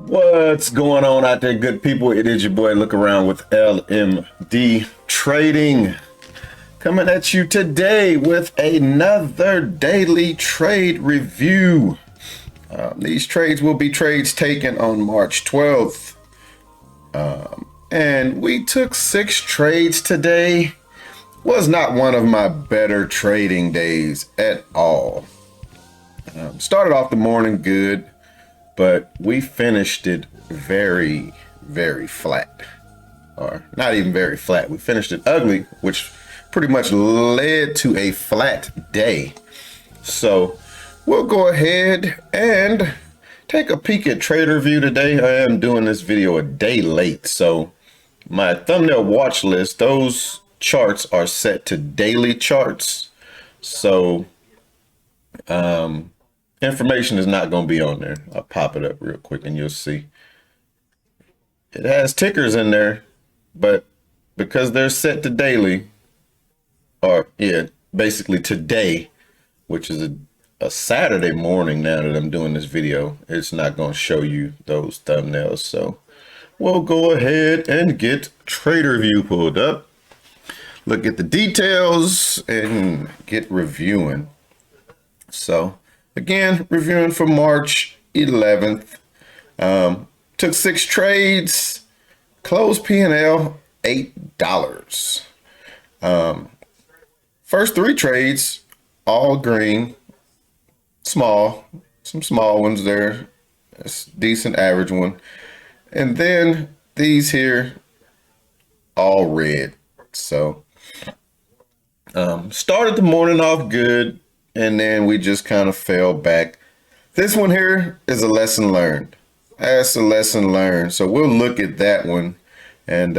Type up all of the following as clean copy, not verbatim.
What's going on out there, good people? It is your boy Look Around with LMD Trading, coming at you today with another daily trade review. These trades will be trades taken on March 12th. And we took 6 trades today. Was not one of my better trading days at all. Started off the morning good, but we finished it very, very flat. Or not even very flat. We finished it ugly, which pretty much led to a flat day. So we'll go ahead and take a peek at Trader View today. I am doing this video a day late, so my thumbnail watch list, those charts are set to daily charts. So information is not going to be on there. I'll pop it up real quick and you'll see. It has tickers in there, but because they're set to daily, or yeah, basically today, which is a Saturday morning now that I'm doing this video, it's not going to show you those thumbnails. So we'll go ahead and get Trader View pulled up, look at the details, and get reviewing. So again, reviewing for March 11th. Took 6 trades, closed P&L $8. First 3 trades, all green, small, some small ones there, a decent average one. And then these here, all red. So started the morning off good, and then we just kind of fell back. This one here is a lesson learned. That's a lesson learned. So we'll look at that one, and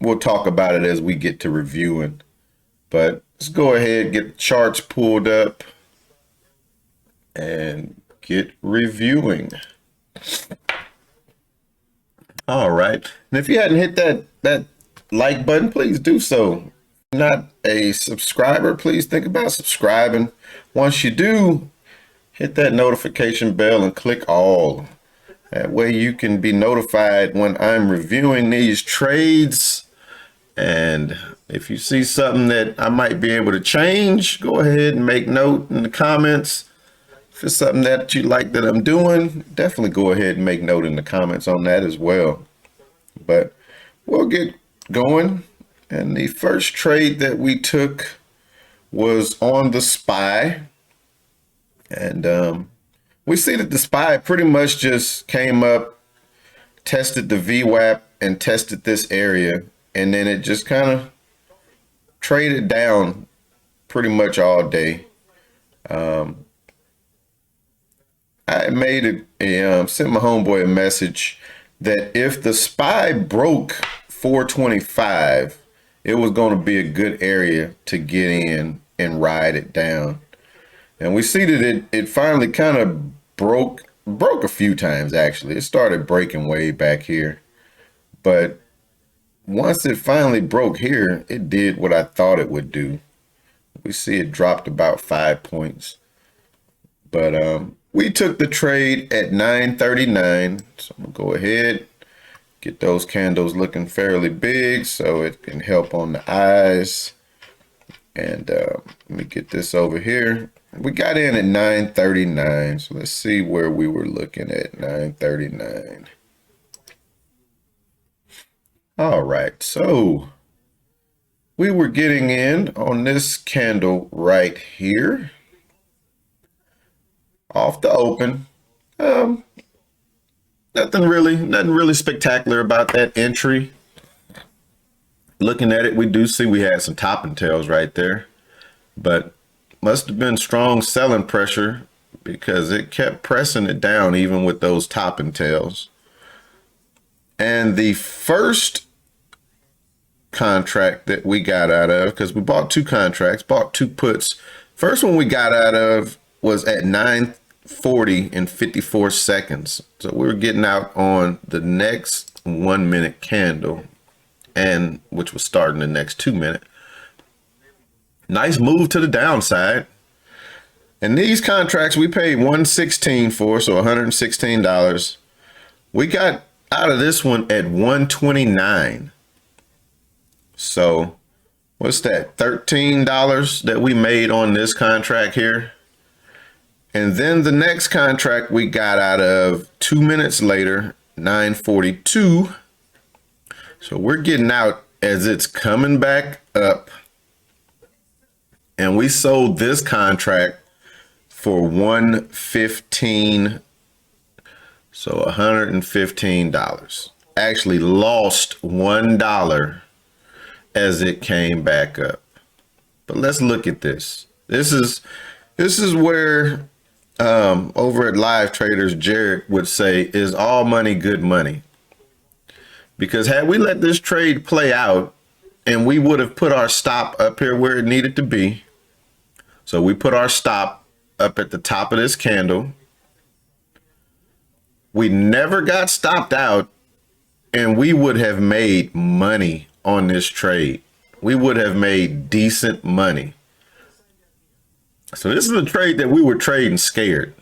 we'll talk about it as we get to reviewing. But let's go ahead, get the charts pulled up and get reviewing. All right. And if you hadn't hit that like button, please do so. If you're not a subscriber, please think about subscribing. Once you do, hit that notification bell and click all. That way you can be notified when I'm reviewing these trades. And if you see something that I might be able to change, go ahead and make note in the comments. If it's something that you like that I'm doing, definitely go ahead and make note in the comments on that as well. But we'll get going. And the first trade that we took was on the SPY. And we see that the SPY pretty much just came up, tested the VWAP and tested this area. And then it just kind of traded down pretty much all day. I made sent my homeboy a message that if the SPY broke 425, it was going to be a good area to get in and ride it down. And we see that it finally kind of broke a few times. Actually, it started breaking way back here, but once it finally broke here, it did what I thought it would do. We see it dropped about 5 points, but we took the trade at 9:39. So I'm gonna go ahead, get those candles looking fairly big so it can help on the eyes. And let me get this over here. We got in at 9:39. So let's see where we were looking at 9:39. All right, so we were getting in on this candle right here off the open. Nothing really spectacular about that entry. Looking at it, we do see we had some top and tails right there, but must have been strong selling pressure because it kept pressing it down even with those top and tails. And the first contract that we got out of, because we bought 2 contracts, bought 2 puts. First one we got out of was at 9:40 and 54 seconds. So we were getting out on the next 1 minute candle, and which was starting the next 2 minute. Nice move to the downside. And these contracts we paid $116 for, so $116. We got out of this one at 129. So what's that? $13 that we made on this contract here. And then the next contract we got out of 2 minutes later, 942. So we're getting out as it's coming back up. And we sold this contract for $115. So $115. Actually lost $1 as it came back up. But let's look at this. This is where over at Live Traders, Jared would say, is all money good money? Because had we let this trade play out and we would have put our stop up here where it needed to be. So we put our stop up at the top of this candle. We never got stopped out and we would have made money on this trade. We would have made decent money. So this is a trade that we were trading scared.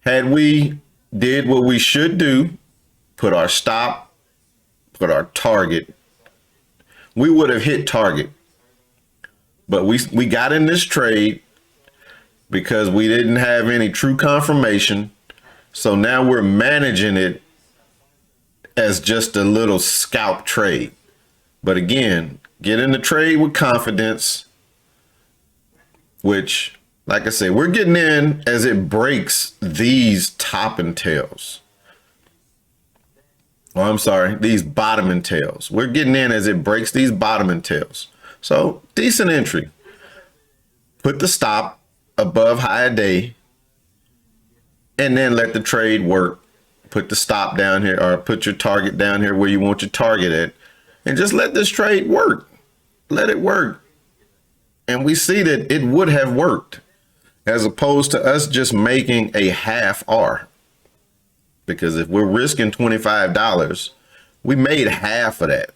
Had we did what we should do, put our stop, put our target, we would have hit target. But we got in this trade because we didn't have any true confirmation. So now we're managing it as just a little scalp trade. But again, get in the trade with confidence, which, like I say, we're getting in as it breaks these top and tails. Oh, I'm sorry, these bottom and tails. We're getting in as it breaks these bottom and tails. So decent entry. Put the stop above high day and then let the trade work. Put the stop down here or put your target down here where you want your target at and just let this trade work. Let it work. And we see that it would have worked as opposed to us just making a half R. Because if we're risking $25, we made half of that.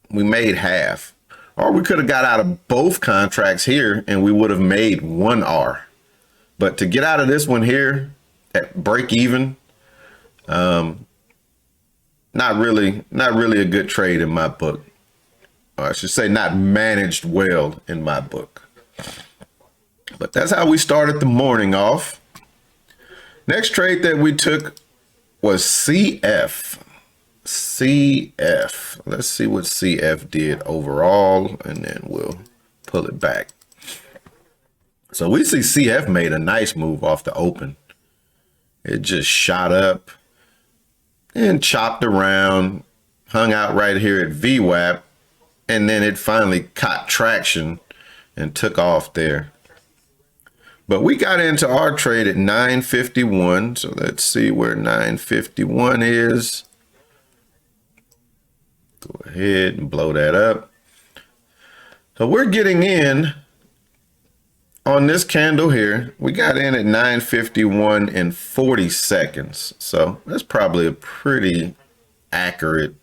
We made half. Or we could have got out of both contracts here and we would have made 1 R. But to get out of this one here at break even, not really a good trade in my book. Or I should say not managed well in my book. But that's how we started the morning off. Next trade that we took was CF. CF. Let's see what CF did overall, and then we'll pull it back. So we see CF made a nice move off the open. It just shot up and chopped around, hung out right here at VWAP, and then it finally caught traction and took off there. But we got into our trade at 951. So let's see where 951 is. Go ahead and blow that up. So we're getting in on this candle here. We got in at 951 in 40 seconds. So that's probably a pretty accurate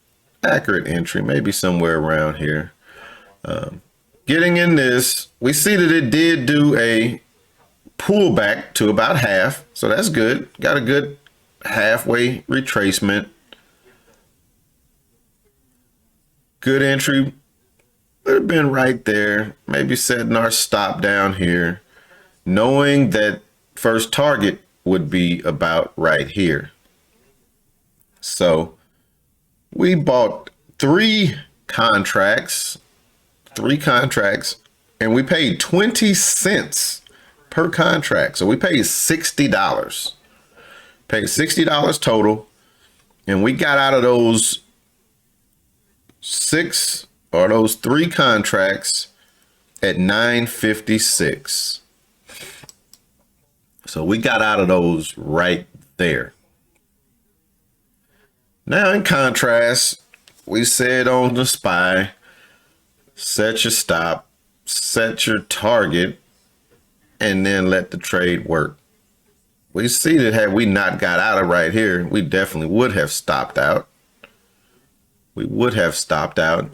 entry, maybe somewhere around here. Getting in this, we see that it did do a pullback to about half. So that's good. Got a good halfway retracement. Good entry. Would have been right there. Maybe setting our stop down here, knowing that first target would be about right here. So we bought 3 contracts, and we paid 20 cents per contract. So we paid $60. Paid $60 total. And we got out of those 3 contracts at 956. So we got out of those right there. Now, in contrast, we said on the SPY, set your stop, set your target, and then let the trade work. We see that had we not got out of right here, we definitely would have stopped out. We would have stopped out.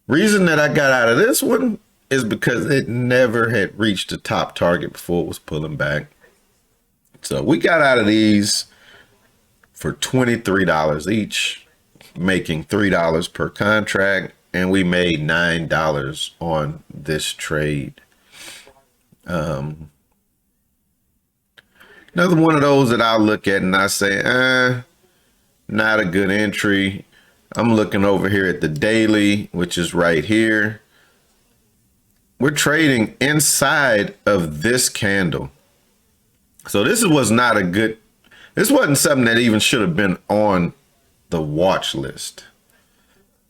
Reason that I got out of this one is because it never had reached the top target before it was pulling back. So we got out of these for $23 each, making $3 per contract, and we made $9 on this trade. Another one of those that I'll look at and I say, not a good entry. I'm looking over here at the daily, which is right here. We're trading inside of this candle. So this was not a good, this wasn't something that even should have been on the watch list,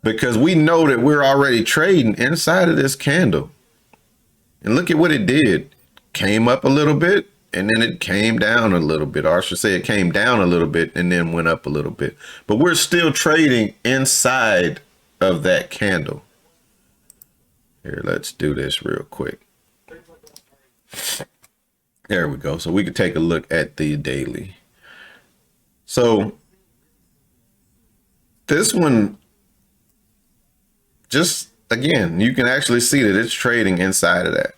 because we know that we're already trading inside of this candle. And look at what it did. Came up a little bit and then it came down a little bit, or I should say it came down a little bit and then went up a little bit. But we're still trading inside of that candle. Here, let's do this real quick. There we go. So we can take a look at the daily. So this one, just again, you can actually see that it's trading inside of that.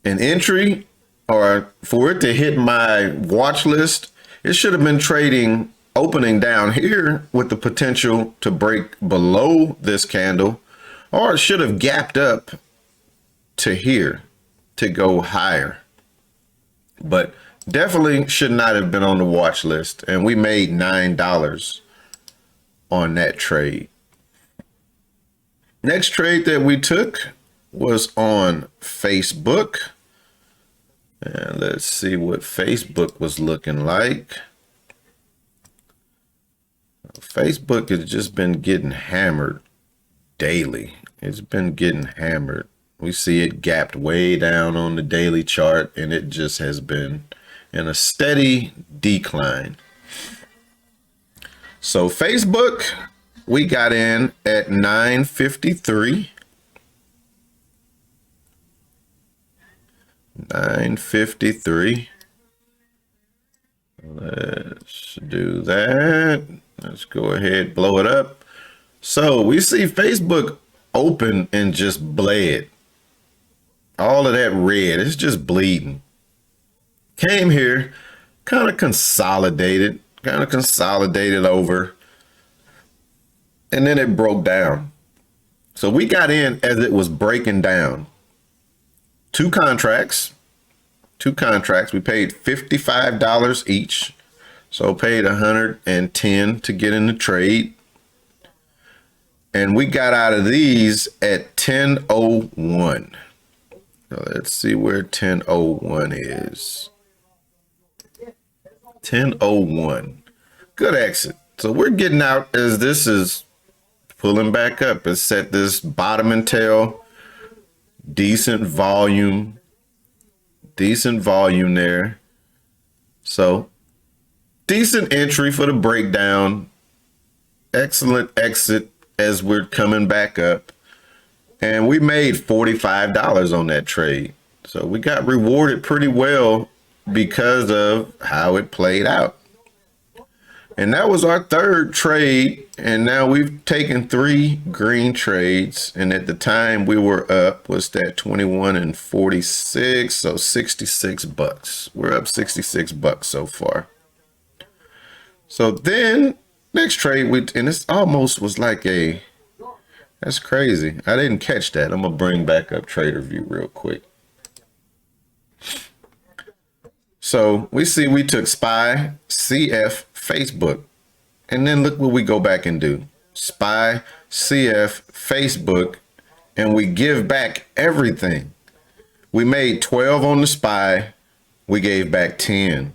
An entry, or for it to hit my watch list, it should have been trading opening down here with the potential to break below this candle, or it should have gapped up to here to go higher. But definitely should not have been on the watch list. And we made $9 on that trade. Next trade that we took was on Facebook. And let's see what Facebook was looking like. Facebook has just been getting hammered daily. It's been getting hammered. We see it gapped way down on the daily chart, and it just has been in a steady decline. So Facebook, we got in at 953. 953. Let's do that. Let's go ahead, blow it up. So we see Facebook open and just bled. All of that red, it's just bleeding. Came here, kind of consolidated over, and then it broke down. So we got in as it was breaking down. Two contracts. We paid $55 each. So paid $110 to get in the trade. And we got out of these at 10:01. So let's see where 10:01 is. 10:01. Good exit. So we're getting out as this is pulling back up. It's set this bottom and tail. Decent volume there. So decent entry for the breakdown. Excellent exit as we're coming back up. And we made $45 on that trade. So we got rewarded pretty well because of how it played out. And that was our third trade. And now we've taken 3 green trades. And at the time we were up, was that 21 and 46? So $66. We're up $66 so far. So then next trade, and this almost was like that's crazy. I didn't catch that. I'm going to bring back up TraderView real quick. So we see we took SPY, CF, Facebook. And then look what we go back and do. SPY, CF, Facebook, and we give back everything. We made 12 on the SPY. We gave back 10.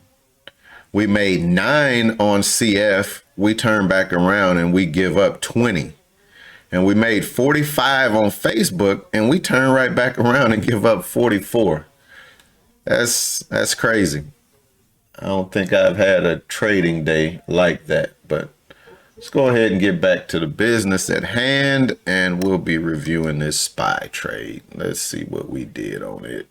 We made 9 on CF. We turn back around and we give up 20. And we made 45 on Facebook and we turn right back around and give up 44. That's crazy. I don't think I've had a trading day like that, but let's go ahead and get back to the business at hand and we'll be reviewing this SPY trade. Let's see what we did on it.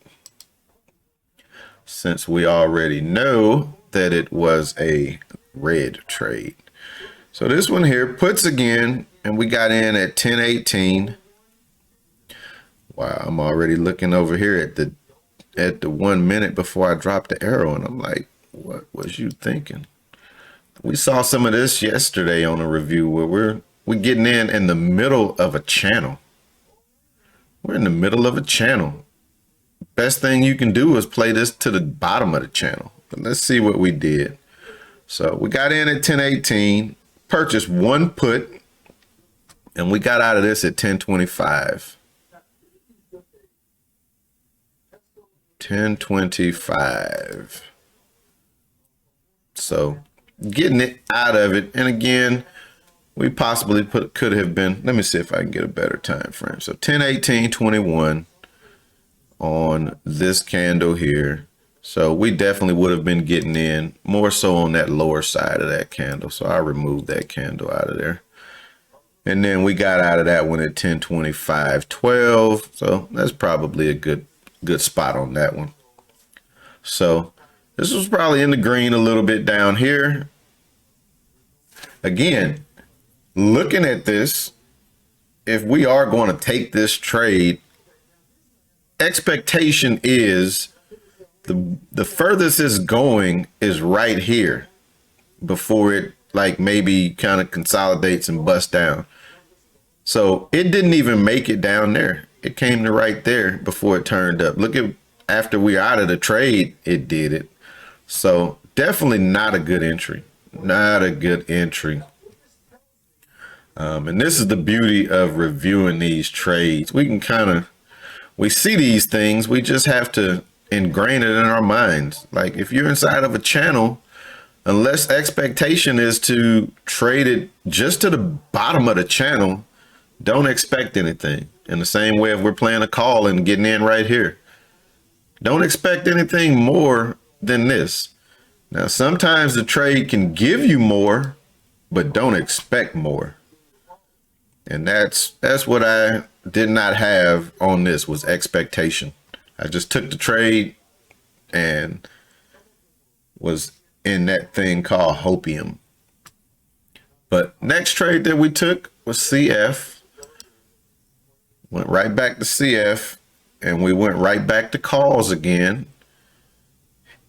Since we already know that it was a red trade. So this one here puts again, and we got in at 10:18. Wow, I'm already looking over here at the 1 minute before I drop the arrow, and I'm like, What was you thinking? We saw some of this yesterday on a review where we're getting in the middle of a channel. We're in the middle of a channel. Best thing you can do is play this to the bottom of the channel. But let's see what we did. So we got in at 1018, purchased one put, and we got out of this at 1025. 1025. So getting it out of it. And again, we possibly could have been, let me see if I can get a better time frame. So 1018.21 on this candle here. So we definitely would have been getting in more so on that lower side of that candle. So I removed that candle out of there. And then we got out of that one at 1025.12. So that's probably a good spot on that one. So this was probably in the green a little bit down here. Again, looking at this, if we are going to take this trade, expectation is the furthest it's going is right here before it like maybe kind of consolidates and busts down. So it didn't even make it down there. It came to right there before it turned up. Look at after we're out of the trade, it did it. So definitely not a good entry. Not a good entry. And this is the beauty of reviewing these trades. We see these things. We just have to ingrain it in our minds. Like if you're inside of a channel, unless expectation is to trade it just to the bottom of the channel, don't expect anything. In the same way, if we're playing a call and getting in right here, don't expect anything more than this. Now, sometimes the trade can give you more, but don't expect more. And that's what I did not have on this was expectation. I just took the trade and was in that thing called hopium. But next trade that we took was CF. Went right back to CF, and we went right back to calls again.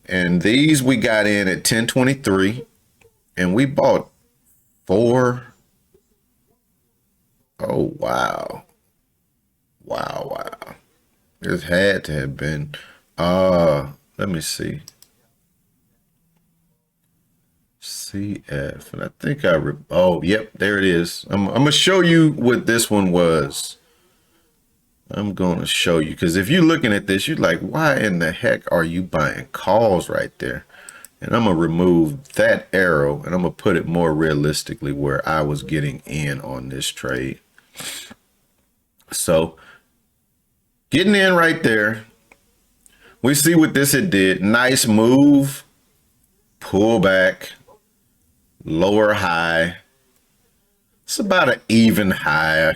And these we got in at 1023, and we bought 4. Oh, wow. Wow. This had to have been, let me see. CF, and I think oh, yep, there it is. I'm going to show you what this one was. I'm going to show you, because if you're looking at this, you're like, why in the heck are you buying calls right there? And I'm going to remove that arrow, and I'm going to put it more realistically where I was getting in on this trade. So getting in right there, we see what this it did. Nice move, pull back, lower high. It's about an even high.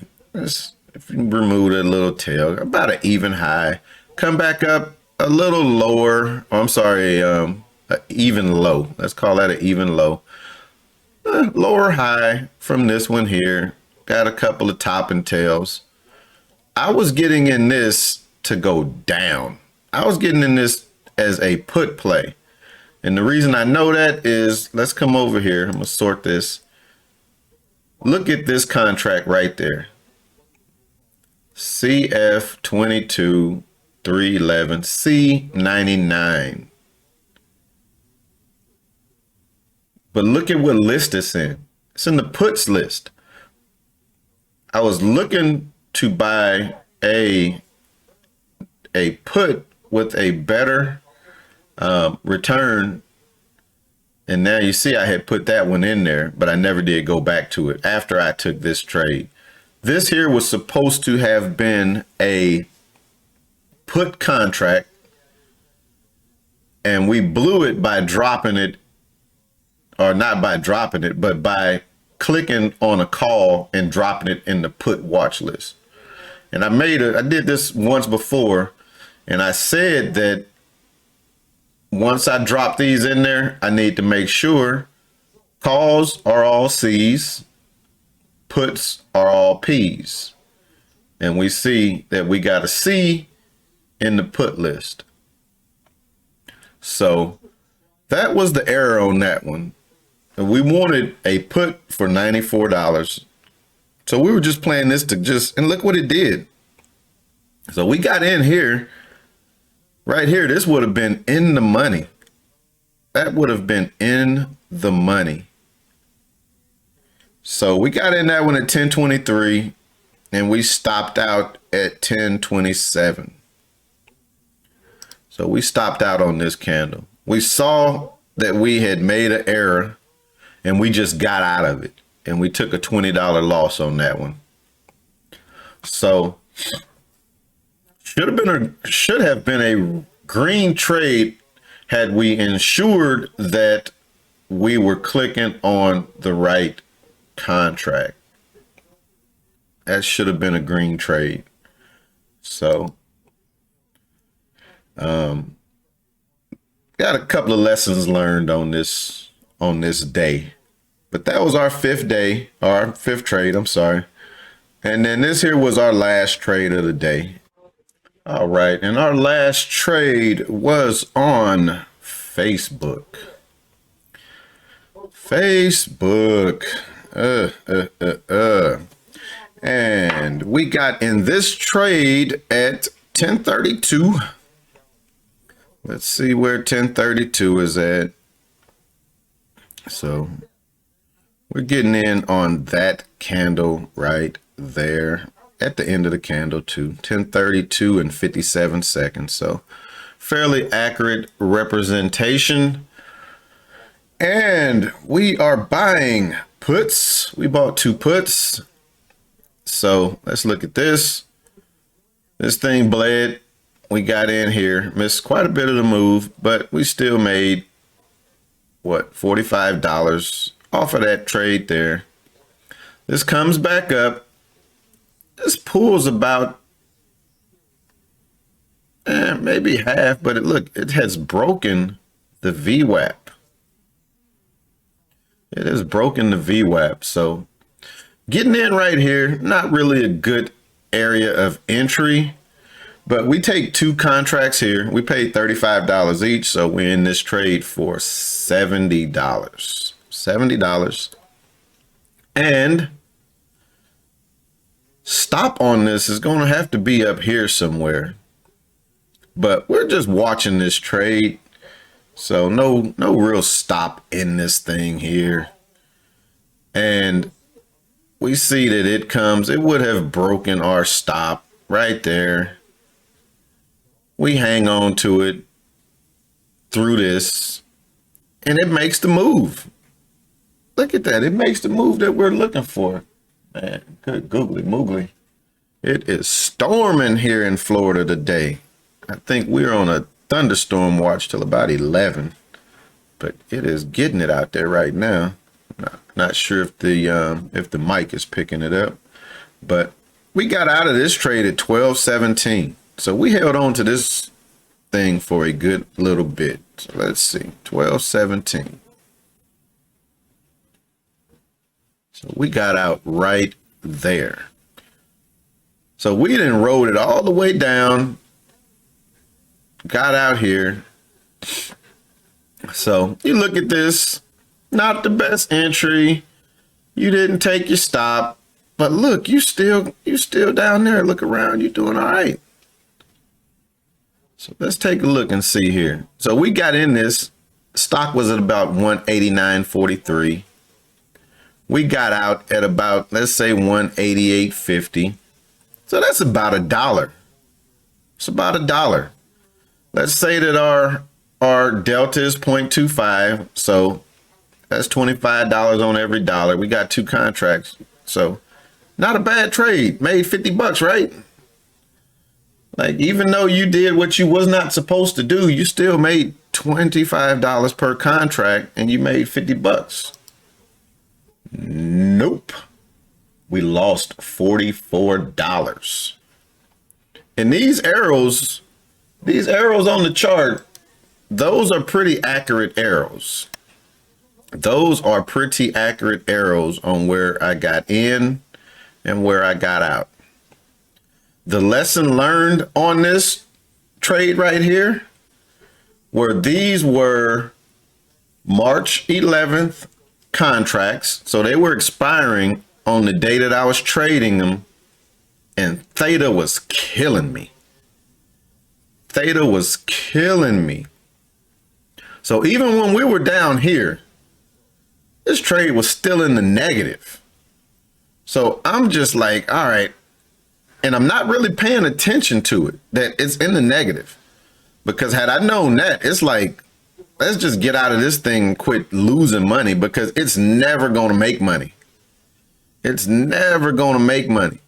If you remove that little tail, about an even high. Come back up a little lower. Oh, I'm sorry, even low. Let's call that an even low. Lower high from this one here. Got a couple of topping tails. I was getting in this to go down. I was getting in this as a put play. And the reason I know that is, let's come over here. I'm going to sort this. Look at this contract right there. CF 22 311 C99. But look at what list it's in. It's in the puts list. I was looking to buy a put with a better return. And now you see I had put that one in there, but I never did go back to it after I took this trade. This here was supposed to have been a put contract, and we blew it by dropping it, or not by dropping it, but by clicking on a call and dropping it in the put watch list. And I did this once before, and I said that once I drop these in there, I need to make sure calls are all C's, puts are all P's. And we see that we got a C in the put list. So that was the error on that one. We wanted a put for $94. So we were just playing this to just, and look what it did. So we got in here, right here. This would have been in the money. That would have been in the money. So we got in that one at 1023 and we stopped out at 1027. So we stopped out on this candle. We saw that we had made an error and we just got out of it. And we took a $20 loss on that one. So should have been a green trade had we ensured that we were clicking on the right contract. That should have been a green trade. So got a couple of lessons learned on this day. But that was our fifth trade, I'm sorry. And then this here was our last trade of the day. All right, and our last trade was on Facebook. And we got in this trade at 1032. Let's see where 1032 is at. So we're getting in on that candle right there at the end of the candle too. 1032 and 57 seconds. So fairly accurate representation. And we are buying puts. We bought 2 puts. So let's look at this. This thing bled. We got in here, missed quite a bit of the move, but we still made what, $45 off of that trade there. This comes back up. This pulls about maybe half, but look, it has broken the VWAP. It has broken the VWAP. So getting in right here, not really a good area of entry, but we take 2 contracts here. We paid $35 each, so we're in this trade for $70. $70. And stop on this is going to have to be up here somewhere. But we're just watching this trade. So no real stop in this thing here. And we see that it would have broken our stop right there. We hang on to it through this and it makes the move. Look at that. It makes the move that we're looking for. Man, good googly moogly. It is storming here in Florida today. I think we're on a thunderstorm watch till about 11, but it is getting it out there right now. Not sure if the mic is picking it up, but we got out of this trade at 12.17. So we held on to this thing for a good little bit. So let's see, 12.17. So we got out right there. So we didn't roll it all the way down, got out here. So you look at this, not the best entry. You didn't take your stop, but look, you still down there. Look around, you're doing all right. So let's take a look and see here. So we got in this, stock was at about 189.43. We got out at about, let's say 188.50. So that's about $1. It's about $1. Let's say that our delta is 0.25. So that's $25 on every dollar. We got 2 contracts. So not a bad trade. Made 50 bucks, right? Like, even though you did what you was not supposed to do, you still made $25 per contract and you made 50 bucks. Nope. We lost $44. And these arrows on the chart, those are pretty accurate arrows. Those are pretty accurate arrows on where I got in and where I got out. The lesson learned on this trade right here, where these were March 11th contracts. So they were expiring on the day that I was trading them. And Theta was killing me. Theta was killing me. So even when we were down here, this trade was still in the negative. So I'm just like, all right. And I'm not really paying attention to it, that it's in the negative. Because had I known that, it's like, let's just get out of this thing and quit losing money, because it's never going to make money. It's never going to make money.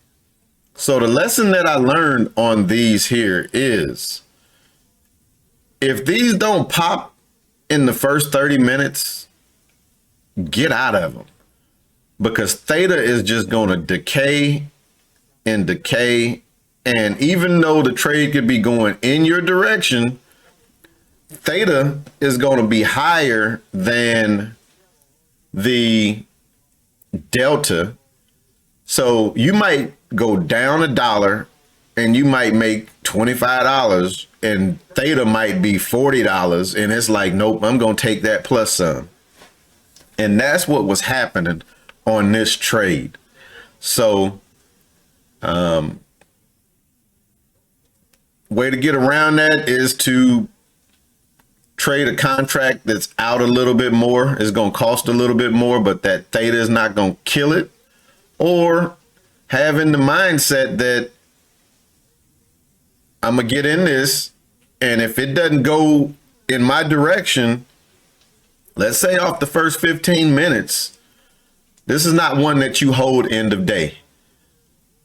So the lesson that I learned on these here is, if these don't pop in the first 30 minutes, get out of them, because Theta is just going to decay and decay. And even though the trade could be going in your direction, Theta is going to be higher than the delta. So you might go down $1 and you might make $25, and Theta might be $40. And it's like, nope, I'm going to take that plus some. And that's what was happening on this trade. So, way to get around that is to trade a contract that's out a little bit more. It's going to cost a little bit more, but that Theta is not going to kill it. Or having the mindset that I'm going to get in this, and if it doesn't go in my direction, let's say off the first 15 minutes, this is not one that you hold end of day,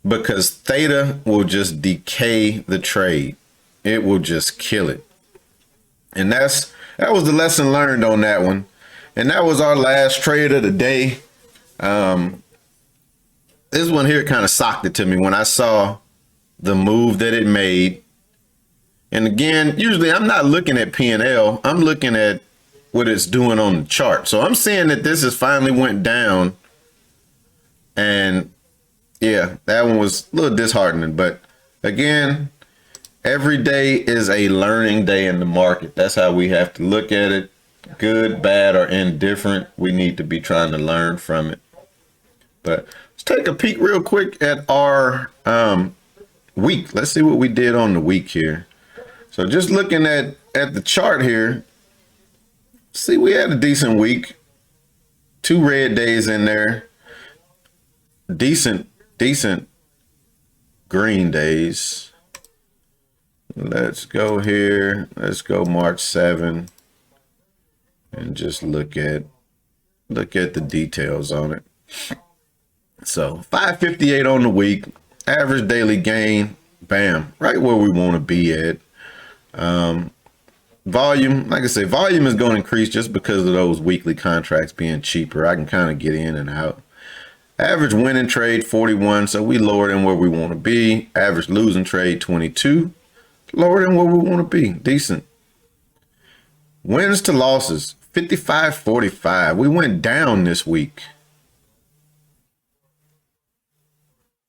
because Theta will just decay the trade. It will just kill it. And that was the lesson learned on that one. And that was our last trade of the day. This one here kind of socked it to me when I saw the move that it made. And again, usually I'm not looking at P&L. I'm looking at what it's doing on the chart. So I'm seeing that this has finally went down. And yeah, that one was a little disheartening. But again, every day is a learning day in the market. That's how we have to look at it. Good, bad, or indifferent, we need to be trying to learn from it. But let's take a peek real quick at our week. Let's see what we did on the week here. So just looking at the chart here, see, we had a decent week. 2 red days in there. Decent green days. Let's go here. Let's go March 7 and just look at the details on it. So 558 on the week, average daily gain, bam, right where we want to be at. Volume, like I say, volume is going to increase just because of those weekly contracts being cheaper. I can kind of get in and out. Average winning trade 41, so we lower than where we want to be. Average losing trade 22, lower than where we want to be. Decent. Wins to losses 55-45. We went down this week.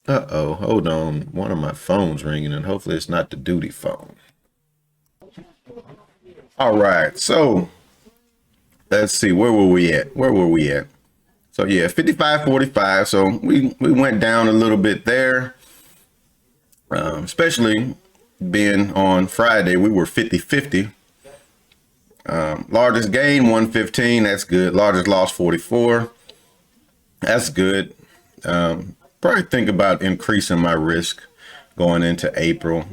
Uh-oh, hold on. One of my phones ringing, and hopefully it's not the duty phone. All right, so let's see, where were we at? So yeah, 55-45. So we went down a little bit there, especially being on Friday, we were 50-50. Largest gain 115. That's good. Largest loss 44. That's good. Probably think about increasing my risk going into April.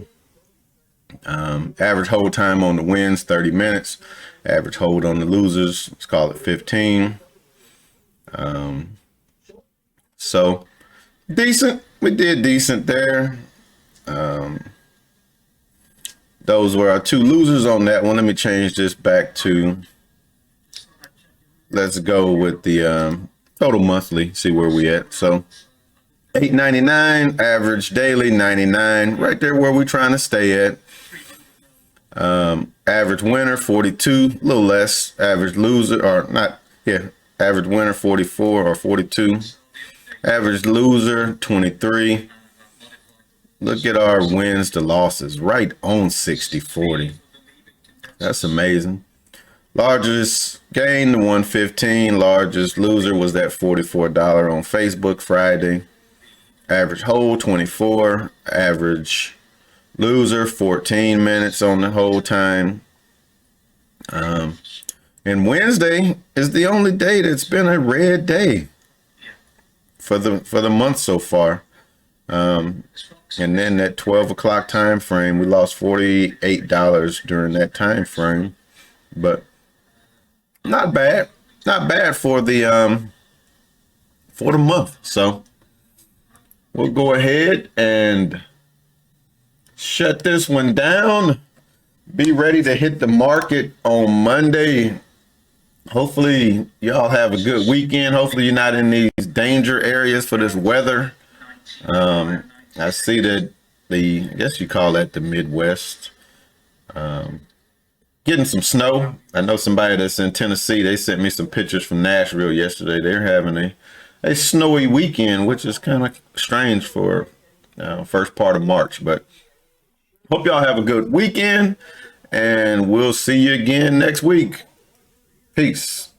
Average hold time on the wins 30 minutes. Average hold on the losers, let's call it 15. So decent. We did decent there. Those were our 2 losers on that one. Let me change this back to, let's go with the total monthly, see where we at. So $8.99, average daily 99, right there where we're trying to stay at. Average winner 42, a little less. Average loser, or not, yeah, average winner 44 or 42. Average loser 23. Look at our wins to losses, right on 60-40. That's amazing. Largest gain, the 115. Largest loser was that $44 on Facebook Friday. Average hold 24. Average loser 14 minutes on the whole time. And Wednesday is the only day that's been a red day for the month so far. And then that 12 o'clock time frame, we lost $48 during that time frame, but not bad, not bad for the month. So we'll go ahead and shut this one down. Be ready to hit the market on Monday. Hopefully y'all have a good weekend. Hopefully you're not in these danger areas for this weather. I see that I guess you call that the Midwest, getting some snow. I know somebody that's in Tennessee, they sent me some pictures from Nashville yesterday. They're having a snowy weekend, which is kind of strange for first part of March, but hope y'all have a good weekend and we'll see you again next week. Peace.